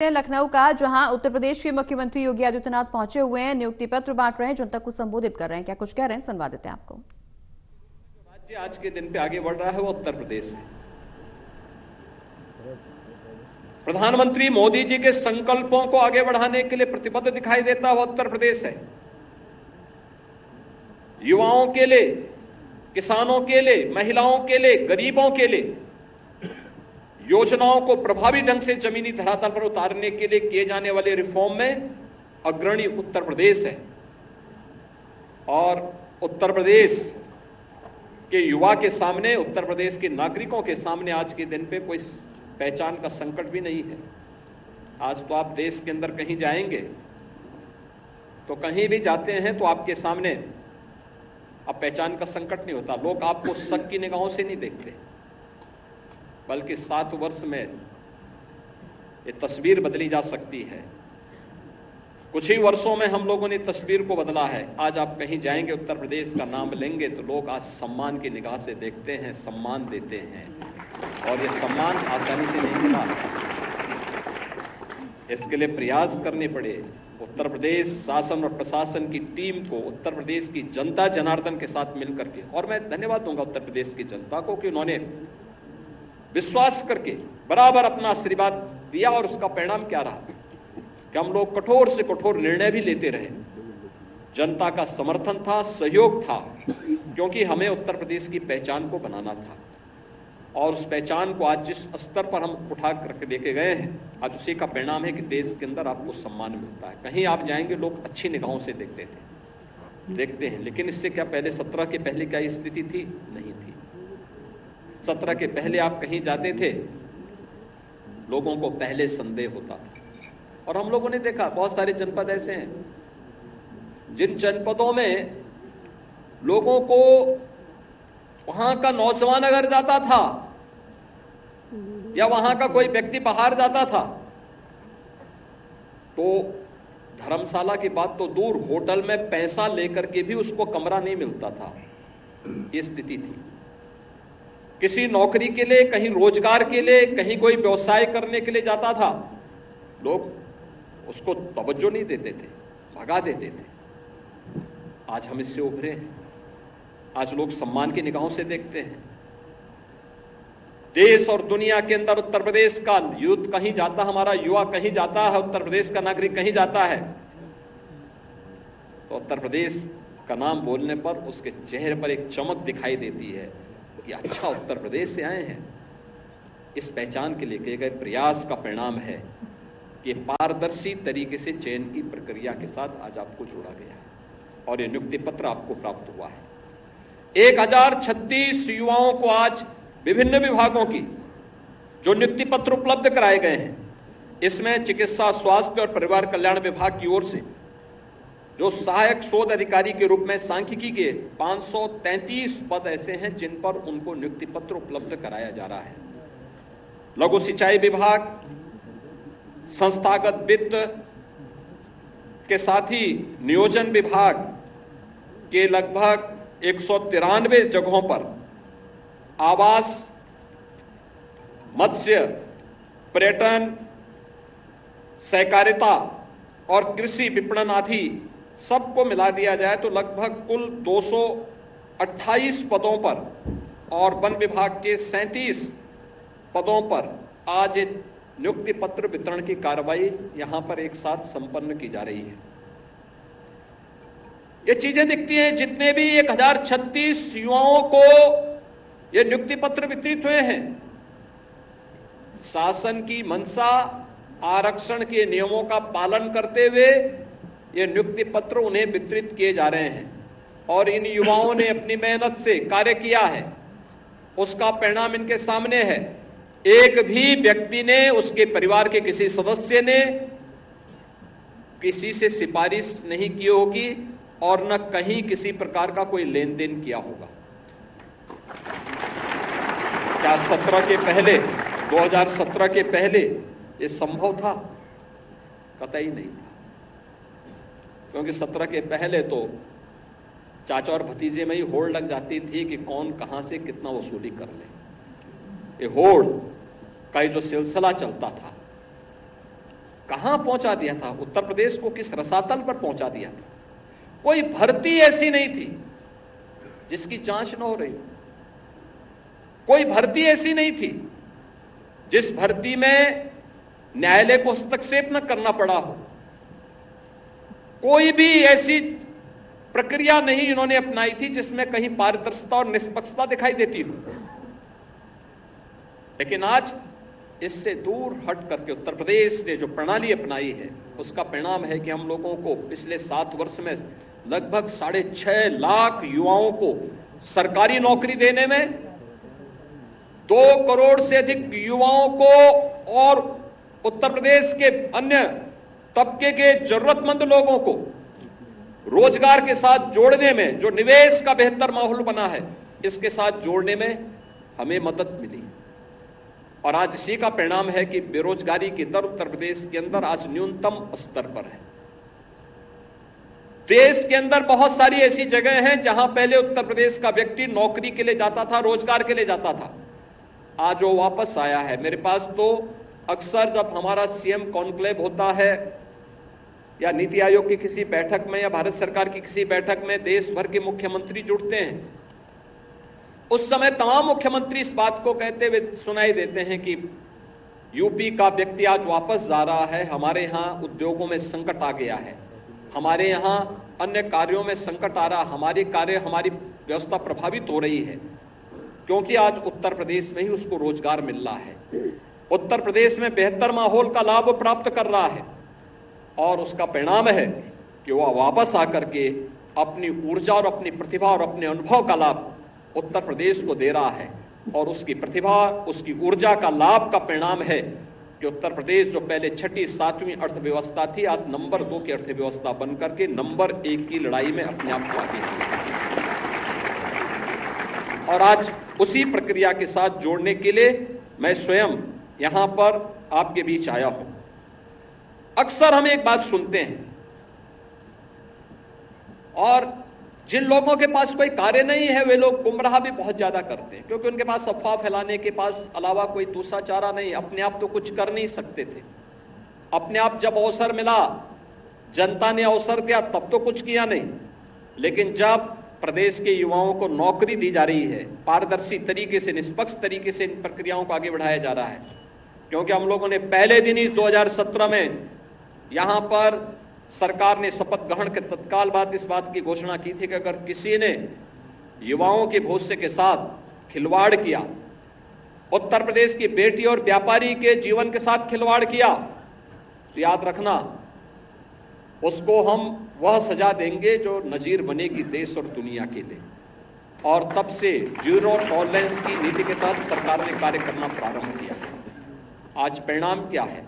लखनऊ का, जहां उत्तर प्रदेश के मुख्यमंत्री योगी आदित्यनाथ पहुंचे हुए हैं, नियुक्ति पत्र बांट रहे हैं, जनता को संबोधित कर रहे हैं। क्या कुछ कह रहे हैं, सुनवा देते हैं आपको। राज्य आज के दिन पे आगे बढ़ रहा है वो उत्तर प्रदेश है। प्रधानमंत्री मोदी जी के संकल्पों को आगे बढ़ाने के लिए प्रतिबद्ध दिखाई देता हुआ उत्तर प्रदेश है। युवाओं के लिए, किसानों के लिए, महिलाओं के लिए, गरीबों के लिए योजनाओं को प्रभावी ढंग से जमीनी धरातल पर उतारने के लिए किए जाने वाले रिफॉर्म में अग्रणी उत्तर प्रदेश है। और उत्तर प्रदेश के युवा के सामने, उत्तर प्रदेश के नागरिकों के सामने आज के दिन पे कोई पहचान का संकट भी नहीं है। आज तो आप देश के अंदर कहीं जाएंगे तो कहीं भी जाते हैं तो आपके सामने अब पहचान का संकट नहीं होता। लोग आपको शक की निगाहों से नहीं देखते, बल्कि 7 वर्ष में ये तस्वीर बदली जा सकती है। कुछ ही वर्षों में हम लोगों ने तस्वीर को बदला है। आज आप कहीं जाएंगे, उत्तर प्रदेश का नाम लेंगे तो लोग आज सम्मान की निगाह से देखते हैं, सम्मान देते हैं, और ये सम्मान आसानी से नहीं मिला। इसके लिए प्रयास करने पड़े। उत्तर प्रदेश शासन और प्रशासन की टीम को, उत्तर प्रदेश की जनता जनार्दन के साथ मिलकर के, और मैं धन्यवाद दूंगा उत्तर प्रदेश की जनता को कि उन्होंने विश्वास करके बराबर अपना आशीर्वाद दिया। और उसका परिणाम क्या रहा कि हम लोग कठोर से कठोर निर्णय भी लेते रहे। जनता का समर्थन था, सहयोग था, क्योंकि हमें उत्तर प्रदेश की पहचान को बनाना था। और उस पहचान को आज जिस स्तर पर हम उठा करके लेके गए हैं, आज उसी का परिणाम है कि देश के अंदर आपको सम्मान मिलता है। कहीं आप जाएंगे लोग अच्छी निगाहों से देखते हैं। लेकिन इससे क्या पहले 17 के पहले क्या स्थिति थी? नहीं थी। 17 के पहले आप कहीं जाते थे, लोगों को पहले संदेह होता था। और हम लोगों ने देखा बहुत सारे जनपद ऐसे हैं जिन जनपदों में लोगों को, वहां का नौजवान अगर जाता था या वहां का कोई व्यक्ति बाहर जाता था तो धर्मशाला की बात तो दूर, होटल में पैसा लेकर के भी उसको कमरा नहीं मिलता था। ये स्थिति थी। किसी नौकरी के लिए, कहीं रोजगार के लिए, कहीं कोई व्यवसाय करने के लिए जाता था, लोग उसको तवज्जो नहीं देते थे, भगा देते थे। आज हम इससे उभरे हैं। आज लोग सम्मान की निगाहों से देखते हैं। देश और दुनिया के अंदर उत्तर प्रदेश का यूथ कहीं जाता, हमारा युवा कहीं जाता है, उत्तर प्रदेश का नागरिक कहीं जाता है तो उत्तर प्रदेश का नाम बोलने पर उसके चेहरे पर एक चमक दिखाई देती है कि अच्छा, उत्तर प्रदेश से आए हैं। इस पहचान के लिए किए गए प्रयास का परिणाम है कि पारदर्शी तरीके से चयन की प्रक्रिया के साथ आज आपको जोड़ा गया है और ये नियुक्ति पत्र आपको प्राप्त हुआ है। 1036 युवाओं को आज विभिन्न विभागों की जो नियुक्ति पत्र उपलब्ध कराए गए हैं, इसमें चिकित्सा, स्वास्थ्य और परिवार कल्याण विभाग की ओर से जो सहायक शोध अधिकारी के रूप में सांख्यिकी के 533 पद ऐसे हैं जिन पर उनको नियुक्ति पत्र उपलब्ध कराया जा रहा है। लघु सिंचाई विभाग, संस्थागत वित्त के साथ ही नियोजन विभाग के लगभग 193 जगहों पर आवास, मत्स्य, पर्यटन, सहकारिता और कृषि विपणन आदि सबको मिला दिया जाए तो लगभग कुल 228 पदों पर और वन विभाग के 37 पदों पर आज नियुक्ति पत्र वितरण की कार्रवाई यहां पर एक साथ संपन्न की जा रही है। ये चीजें दिखती हैं। जितने भी 1036 युवाओं को ये नियुक्ति पत्र वितरित हुए हैं, शासन की मंशा, आरक्षण के नियमों का पालन करते हुए ये नियुक्ति पत्र उन्हें वितरित किए जा रहे हैं। और इन युवाओं ने अपनी मेहनत से कार्य किया है, उसका परिणाम इनके सामने है। एक भी व्यक्ति ने, उसके परिवार के किसी सदस्य ने किसी से सिफारिश नहीं की होगी और न कहीं किसी प्रकार का कोई लेन देन किया होगा। क्या 2017 के पहले ये संभव था? कतई नहीं था, क्योंकि 17 के पहले तो चाचा और भतीजे में ही होड़ लग जाती थी कि कौन कहां से कितना वसूली कर ले। ये होड़ का जो सिलसिला चलता था कहां पहुंचा दिया था, उत्तर प्रदेश को किस रसातल पर पहुंचा दिया था। कोई भर्ती ऐसी नहीं थी जिसकी जांच न हो रही, कोई भर्ती ऐसी नहीं थी जिस भर्ती में न्यायालय को हस्तक्षेप न करना पड़ा हो, कोई भी ऐसी प्रक्रिया नहीं इन्होंने अपनाई थी जिसमें कहीं पारदर्शिता और निष्पक्षता दिखाई देती हो। लेकिन आज इससे दूर हट करके उत्तर प्रदेश ने जो प्रणाली अपनाई है, उसका परिणाम है कि हम लोगों को पिछले 7 वर्ष में लगभग 6.5 लाख युवाओं को सरकारी नौकरी देने में, 2 करोड़ से अधिक युवाओं को और उत्तर प्रदेश के अन्य तबके के जरूरतमंद लोगों को रोजगार के साथ जोड़ने में, जो निवेश का बेहतर माहौल बना है, इसके साथ जोड़ने में हमें मदद मिली। और आज इसी का परिणाम है कि बेरोजगारी की दर उत्तर प्रदेश के अंदर आज न्यूनतम स्तर पर है। देश के अंदर बहुत सारी ऐसी जगह हैं जहां पहले उत्तर प्रदेश का व्यक्ति नौकरी के लिए जाता था, रोजगार के लिए जाता था, आज वो वापस आया है। मेरे पास तो अक्सर जब हमारा सीएम कॉन्क्लेव होता है या नीति आयोग की किसी बैठक में या भारत सरकार की किसी बैठक में देश भर के मुख्यमंत्री जुड़ते हैं, उस समय तमाम मुख्यमंत्री इस बात को कहते हुए सुनाई देते हैं कि यूपी का व्यक्ति आज वापस जा रहा है, हमारे यहाँ उद्योगों में संकट आ गया है, हमारे यहाँ अन्य कार्यों में संकट आ रहा, हमारी व्यवस्था प्रभावित हो रही है, क्योंकि आज उत्तर प्रदेश में ही उसको रोजगार मिल रहा है, उत्तर प्रदेश में बेहतर माहौल का लाभ प्राप्त कर रहा है। और उसका परिणाम है कि वह वापस आकर के अपनी ऊर्जा और अपनी प्रतिभा और अपने अनुभव का लाभ उत्तर प्रदेश को दे रहा है। और उसकी प्रतिभा, उसकी ऊर्जा का लाभ का परिणाम है कि उत्तर प्रदेश जो पहले 6ठी 7वीं अर्थव्यवस्था थी, आज नंबर 2 की अर्थव्यवस्था बनकर के नंबर 1 की लड़ाई में अपने आप को आगे है। और आज उसी प्रक्रिया के साथ जोड़ने के लिए मैं स्वयं यहां पर आपके बीच आया हूं। अक्सर हम एक बात सुनते हैं, और जिन लोगों के पास कोई कार्य नहीं है वे लोग गुमराह भी बहुत ज्यादा करते हैं, क्योंकि उनके पास अफवाह फैलाने के पास अलावा कोई दूसरा चारा नहीं, अपने आप तो कुछ कर नहीं सकते थे। अपने आप जब अवसर मिला, जनता ने अवसर दिया, तब तो कुछ किया नहीं। लेकिन जब प्रदेश के युवाओं को नौकरी दी जा रही है, पारदर्शी तरीके से, निष्पक्ष तरीके से इन प्रक्रियाओं को आगे बढ़ाया जा रहा है, क्योंकि हम लोगों ने पहले दिन ही 2017 में यहां पर सरकार ने शपथ ग्रहण के तत्काल बाद इस बात की घोषणा की थी कि अगर किसी ने युवाओं के भविष्य के साथ खिलवाड़ किया, उत्तर प्रदेश की बेटी और व्यापारी के जीवन के साथ खिलवाड़ किया, तो याद रखना उसको हम वह सजा देंगे जो नजीर बनेगी देश और दुनिया के लिए। और तब से जीरो टॉलरेंस की नीति के तहत सरकार ने कार्य करना प्रारंभ किया। आज परिणाम क्या है?